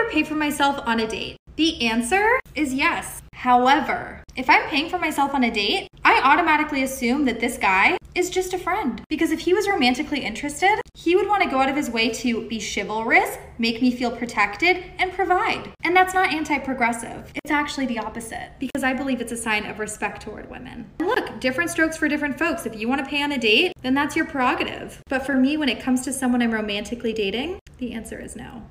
ever pay for myself on a date? The answer is yes. However, if I'm paying for myself on a date, I automatically assume that this guy is just a friend. Because if he was romantically interested, he would want to go out of his way to be chivalrous, make me feel protected, and provide. And that's not anti-progressive. It's actually the opposite, because I believe it's a sign of respect toward women. And look, different strokes for different folks. If you want to pay on a date, then that's your prerogative. But for me, when it comes to someone I'm romantically dating, the answer is no.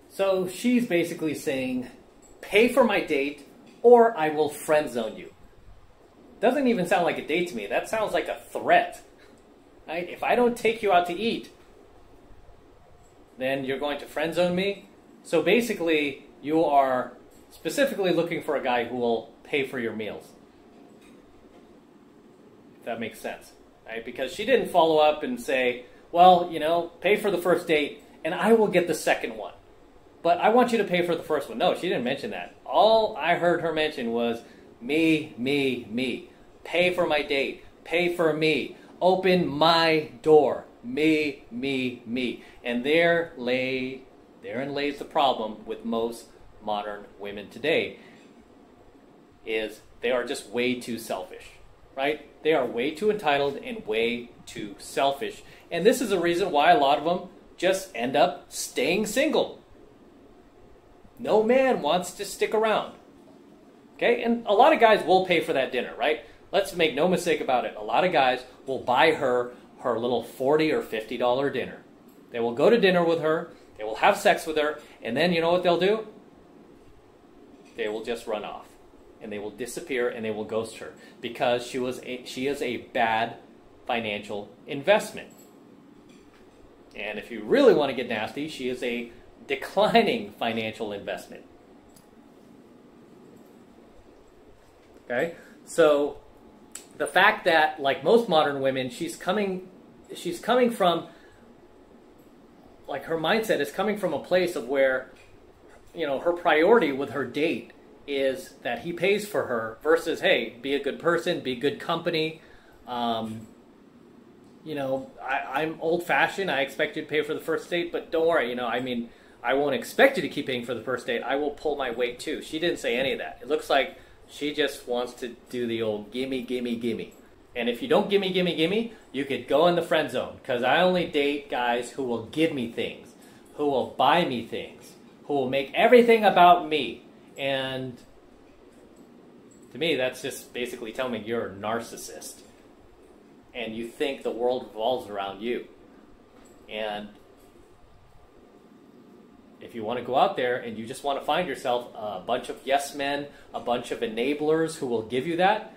So she's basically saying, pay for my date or I will friend zone you. Doesn't even sound like a date to me. That sounds like a threat. Right? If I don't take you out to eat, then you're going to friend zone me. So basically, you are specifically looking for a guy who will pay for your meals. If that makes sense. Right? Because she didn't follow up and say, well, you know, pay for the first date and I will get the second one. But I want you to pay for the first one. No, she didn't mention that. All I heard her mention was me, me, me. Pay for my date. Pay for me. Open my door. Me, me, me. And therein lays the problem with most modern women today, is they are just way too selfish, right? They are way too entitled and way too selfish. And this is a reason why a lot of them just end up staying single. No man wants to stick around. Okay? And a lot of guys will pay for that dinner, right? Let's make no mistake about it. A lot of guys will buy her little $40 or $50 dinner. They will go to dinner with her, they will have sex with her, and then you know what they'll do? They will just run off. And they will disappear and they will ghost her. Because she is a bad financial investment. And if you really want to get nasty, she is a declining financial investment. Okay? So the fact that, like most modern women, she's coming from, like, her mindset is coming from a place of where, you know, her priority with her date is that he pays for her versus, hey, be a good person, be good company. You know, I'm old-fashioned. I expect you to pay for the first date, but don't worry, you know, I mean, I won't expect you to keep paying for the first date. I will pull my weight too. She didn't say any of that. It looks like she just wants to do the old gimme, gimme, gimme. And if you don't gimme, gimme, gimme, you could go in the friend zone. Because I only date guys who will give me things, who will buy me things, who will make everything about me. And to me, that's just basically telling me you're a narcissist. And you think the world revolves around you. And if you want to go out there and you just want to find yourself a bunch of yes men, a bunch of enablers who will give you that,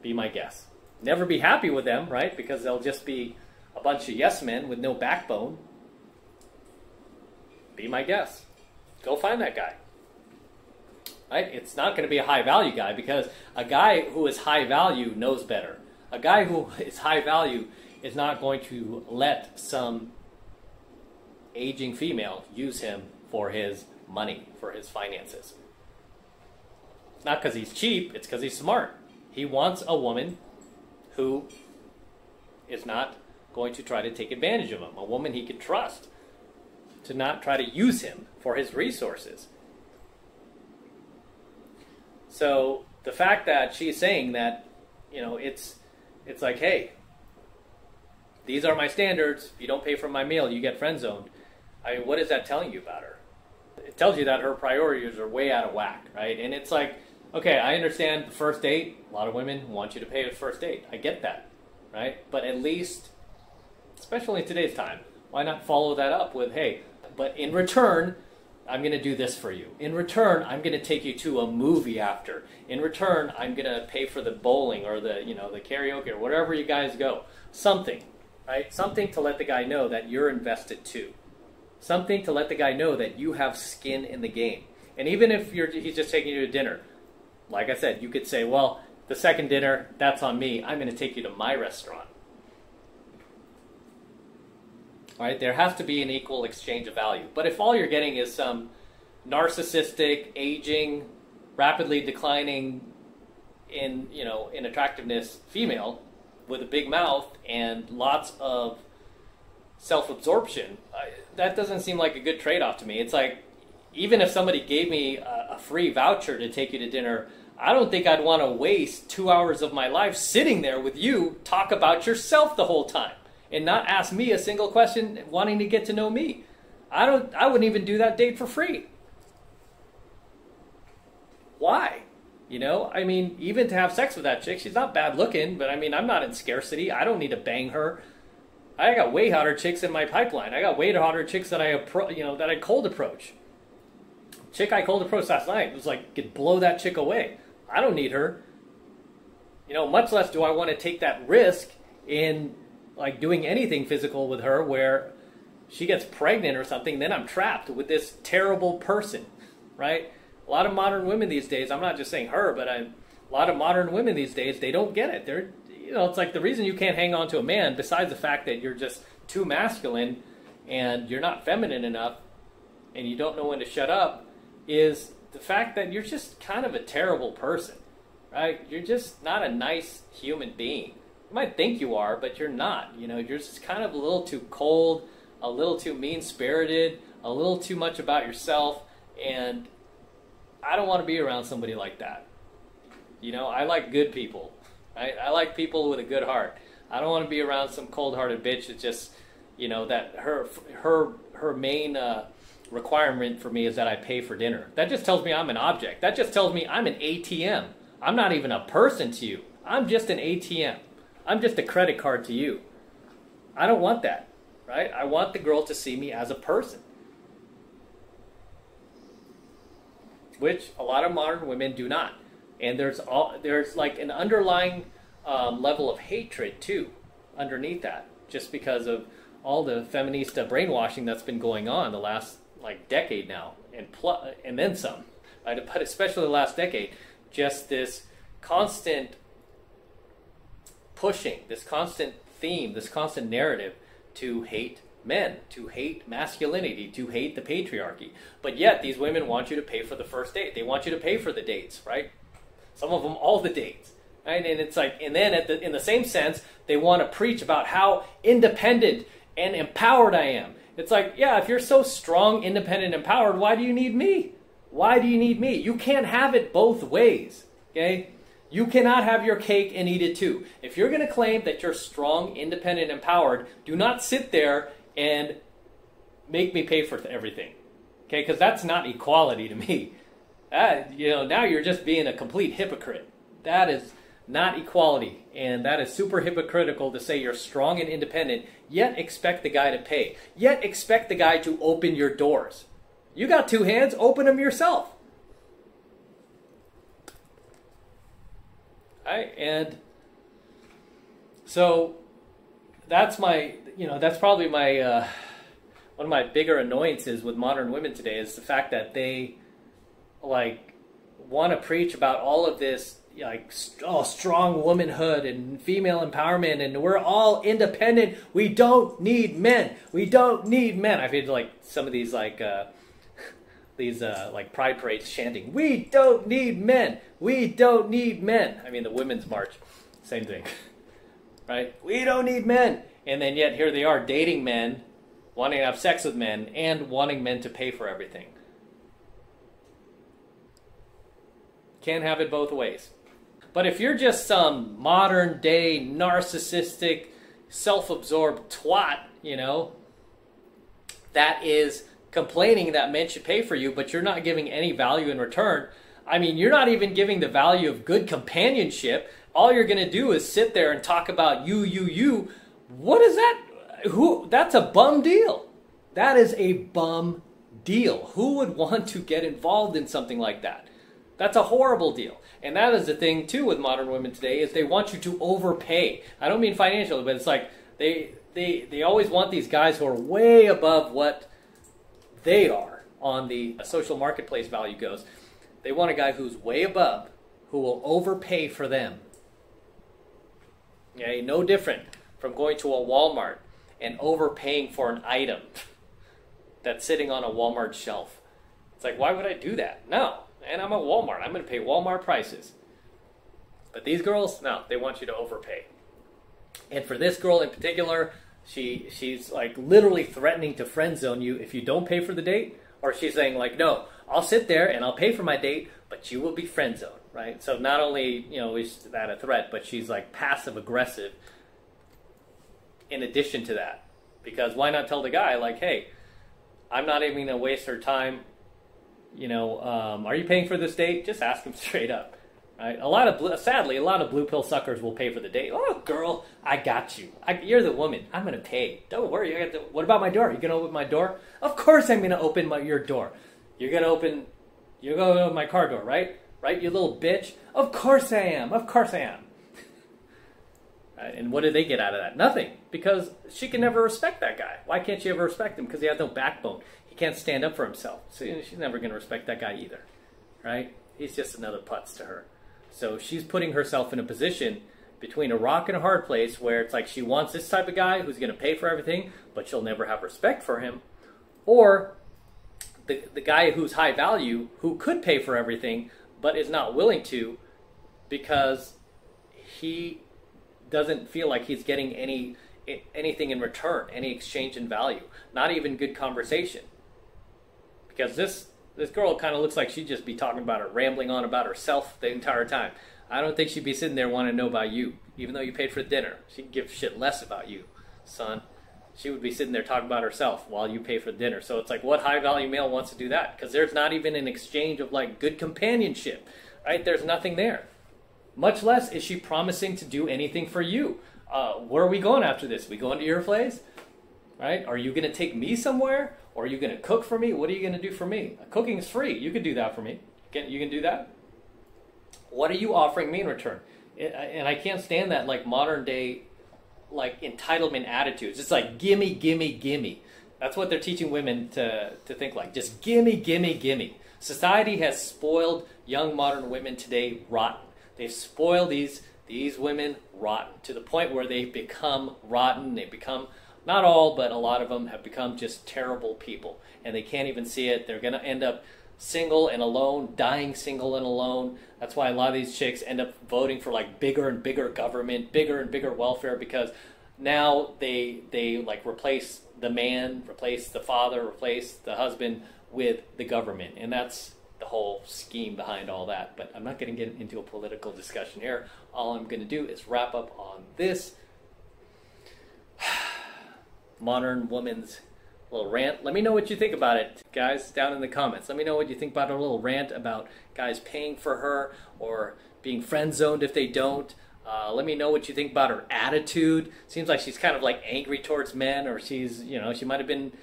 be my guest. Never be happy with them, right? Because they'll just be a bunch of yes men with no backbone. Be my guest. Go find that guy. Right? It's not going to be a high value guy, because a guy who is high value knows better. A guy who is high value is not going to let some aging female use him for his money, for his finances. It's not because he's cheap, it's because he's smart. He wants a woman who is not going to try to take advantage of him. A woman he could trust to not try to use him for his resources. So the fact that she's saying that, you know, it's like, hey, these are my standards. If you don't pay for my meal, you get friend zoned. I mean, what is that telling you about her? It tells you that her priorities are way out of whack, right? And it's like, okay, I understand the first date. A lot of women want you to pay for the first date. I get that, right? But at least, especially in today's time, why not follow that up with, hey, but in return, I'm going to do this for you. In return, I'm going to take you to a movie after. In return, I'm going to pay for the bowling or the, you know, the karaoke or wherever you guys go. Something, right? Something to let the guy know that you're invested too. Something to let the guy know that you have skin in the game. And even if he's just taking you to dinner, like I said, you could say, well, the second dinner, that's on me. I'm going to take you to my restaurant. All right, there has to be an equal exchange of value. But if all you're getting is some narcissistic, aging, rapidly declining in attractiveness female with a big mouth and lots of self-absorption, that doesn't seem like a good trade-off to me. It's like, even if somebody gave me a free voucher to take you to dinner, I don't think I'd want to waste 2 hours of my life sitting there with you, talk about yourself the whole time, and not ask me a single question wanting to get to know me. I wouldn't even do that date for free. Why? You know, I mean, even to have sex with that chick, she's not bad looking, but I mean, I'm not in scarcity. I don't need to bang her. I got way hotter chicks in my pipeline. I got way hotter chicks that I cold approach. Chick I cold approached last night was like, could blow that chick away. I don't need her. You know, much less do I want to take that risk in like doing anything physical with her where she gets pregnant or something, then I'm trapped with this terrible person, right? A lot of modern women these days, I'm not just saying her, but a lot of modern women these days, they don't get it. They're, you know, it's like the reason you can't hang on to a man, besides the fact that you're just too masculine and you're not feminine enough and you don't know when to shut up, is the fact that you're just kind of a terrible person, right? You're just not a nice human being. You might think you are, but you're not. You know, you're just kind of a little too cold, a little too mean-spirited, a little too much about yourself, and I don't want to be around somebody like that. You know, I like good people. Right? I like people with a good heart. I don't want to be around some cold-hearted bitch that just, you know, that her main requirement for me is that I pay for dinner. That just tells me I'm an object. That just tells me I'm an ATM. I'm not even a person to you. I'm just an ATM. I'm just a credit card to you. I don't want that, right? I want the girl to see me as a person. Which a lot of modern women do not. And there's like an underlying level of hatred too underneath that, just because of all the feminista brainwashing that's been going on the last like decade now, and then some, right? But especially the last decade, just this constant pushing, this constant theme, this constant narrative to hate men, to hate masculinity, to hate the patriarchy. But yet these women want you to pay for the first date. They want you to pay for the dates, right? Some of them all the dates, right? And it's like, and then in the same sense, they want to preach about how independent and empowered I am. It's like, yeah, if you're so strong, independent, empowered, why do you need me? Why do you need me? You can't have it both ways, okay? You cannot have your cake and eat it too. If you're going to claim that you're strong, independent, empowered, do not sit there and make me pay for everything, okay? Because that's not equality to me. You know, now you're just being a complete hypocrite. That is not equality, and that is super hypocritical to say you're strong and independent, yet expect the guy to pay, yet expect the guy to open your doors. You got two hands, open them yourself. Right? And so that's my, you know, that's probably my one of my bigger annoyances with modern women today is the fact that they like want to preach about all of this like strong womanhood and female empowerment, and we're all independent. We don't need men. We don't need men. I've heard like some of these like like pride parades chanting, "We don't need men. We don't need men." I mean, the Women's March, same thing, right? We don't need men, and then yet here they are dating men, wanting to have sex with men, and wanting men to pay for everything. Can't have it both ways. But if you're just some modern day narcissistic, self-absorbed twat, you know, that is complaining that men should pay for you, but you're not giving any value in return. I mean, you're not even giving the value of good companionship. All you're going to do is sit there and talk about you. What is that? That's a bum deal. That is a bum deal. Who would want to get involved in something like that? That's a horrible deal. And that is the thing, too, with modern women today, is they want you to overpay. I don't mean financially, but it's like they always want these guys who are way above what they are on the social marketplace value goes. They want a guy who's way above, who will overpay for them. Okay, no different from going to a Walmart and overpaying for an item that's sitting on a Walmart shelf. It's like, why would I do that? No. And I'm at Walmart. I'm going to pay Walmart prices. But these girls, no, they want you to overpay. And for this girl in particular, she's like literally threatening to friend zone you if you don't pay for the date, Or she's saying like, no, I'll sit there and I'll pay for my date, but you will be friend zoned, right? So not only, is that a threat, but she's like passive aggressive in addition to that. Because why not tell the guy like, hey, I'm not even going to waste her time. Are you paying for this date? Just ask him straight up. Right? Sadly, a lot of blue pill suckers will pay for the date. Oh, girl, I got you. You're the woman. I'm going to pay. Don't worry. What about my door? You going to open my door? Of course I'm going to open your door. You're going to open my car door, right? Right, you little bitch? Of course I am. Of course I am. Right? And what do they get out of that? Nothing. Because she can never respect that guy. Why can't she ever respect him? Because he has no backbone. He can't stand up for himself. So she's never going to respect that guy either. Right? He's just another putz to her. So she's putting herself in a position between a rock and a hard place where it's like she wants this type of guy who's going to pay for everything, but she'll never have respect for him. Or the guy who's high value, who could pay for everything, but is not willing to because he doesn't feel like he's getting anything in return, any exchange in value, not even good conversation. Because this girl kind of looks like she'd just be talking about her, rambling on about herself the entire time. I don't think she'd be sitting there wanting to know about you, even though you paid for dinner. She'd give shit less about you, son. She would be sitting there talking about herself while you pay for dinner. So it's like, what high-value male wants to do that? Because there's not even an exchange of, like, good companionship, right? There's nothing there. Much less is she promising to do anything for you. Where are we going after this? We going to your place? Right? Are you going to take me somewhere? Or are you going to cook for me? What are you going to do for me? Cooking is free. You can do that for me. You can do that? What are you offering me in return? And I can't stand that like modern day like entitlement attitudes. It's like gimme, gimme, gimme. That's what they're teaching women to think like. Just gimme, gimme, gimme. Society has spoiled young modern women today rotten. They've spoiled these women rotten to the point where they've become rotten. They've become, not all, but a lot of them have become just terrible people. And they can't even see it. They're going to end up single and alone, dying single and alone. That's why a lot of these chicks end up voting for like bigger and bigger government, bigger and bigger welfare, because now they like replace the man, replace the father, replace the husband with the government. And that's the whole scheme behind all that. But I'm not going to get into a political discussion here. All I'm going to do is wrap up on this modern woman's little rant. Let me know what you think about it, guys, down in the comments. Let me know what you think about her little rant about guys paying for her or being friend zoned if they don't. Let me know what you think about her attitude. Seems like she's kind of like angry towards men, or she's, she might have been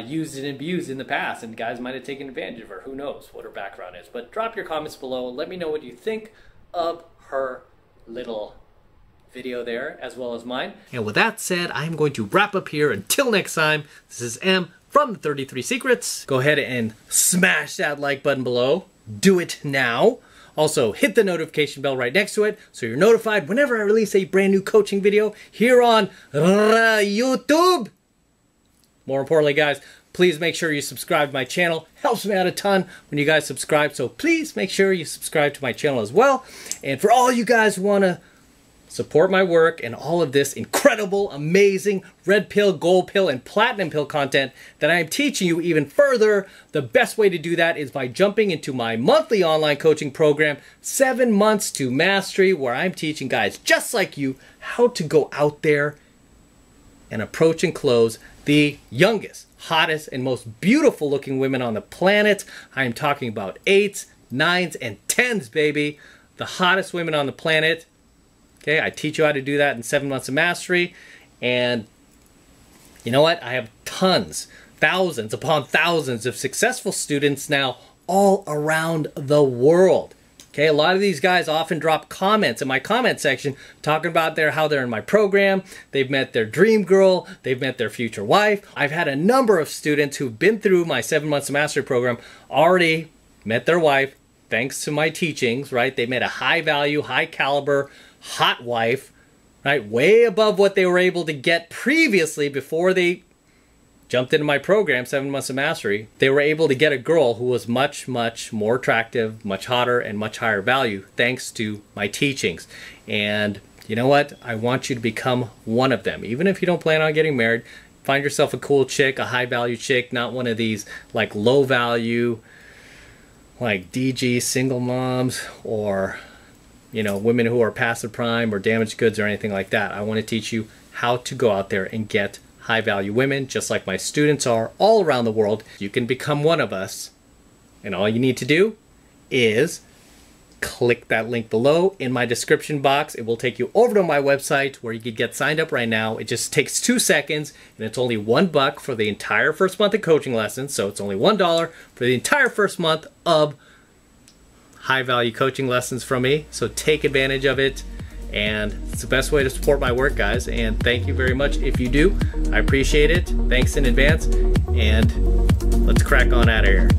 used and abused in the past, and guys might have taken advantage of her. Who knows what her background is? But drop your comments below. Let me know what you think of her little video there, as well as mine. And with that said, I'm going to wrap up here. Until next time, this is M from the 33 Secrets. Go ahead and smash that like button below. Do it now. Also, hit the notification bell right next to it so you're notified whenever I release a brand new coaching video here on YouTube. More importantly, guys, please make sure you subscribe to my channel. Helps me out a ton when you guys subscribe, so please make sure you subscribe to my channel as well. And for all you guys who want to support my work and all of this incredible, amazing red pill, gold pill, and platinum pill content that I am teaching you even further, the best way to do that is by jumping into my monthly online coaching program, 7 Months to Mastery, where I'm teaching guys just like you how to go out there and approach and close the youngest, hottest, and most beautiful looking women on the planet. I am talking about 8s, 9s, and 10s, baby. The hottest women on the planet. Okay, I teach you how to do that in 7 Months of Mastery. And you know what? I have tons, thousands upon thousands of successful students now all around the world. Okay, a lot of these guys often drop comments in my comment section talking about how they're in my program, they've met their dream girl, they've met their future wife. I've had a number of students who've been through my 7 Months of Mastery program already met their wife thanks to my teachings, right? They met a high value, high caliber, hot wife, right? Way above what they were able to get previously before they jumped into my program, 7 Months of Mastery. They were able to get a girl who was much, much more attractive, much hotter, and much higher value thanks to my teachings. And you know what? I want you to become one of them. Even if you don't plan on getting married, Find yourself a cool chick, a high value chick, not one of these like low value, like DG single moms, or you know, women who are passive prime or damaged goods or anything like that. I want to teach you how to go out there and get high value women, just like my students are all around the world. You can become one of us, and all you need to do is click that link below in my description box. It will take you over to my website where you can get signed up right now. It just takes 2 seconds, and it's only $1 for the entire first month of coaching lessons. So it's only $1 for the entire first month of high value coaching lessons from me. So take advantage of it, and it's the best way to support my work, guys. And thank you very much if you do. I appreciate it. Thanks in advance, and let's crack on out of here.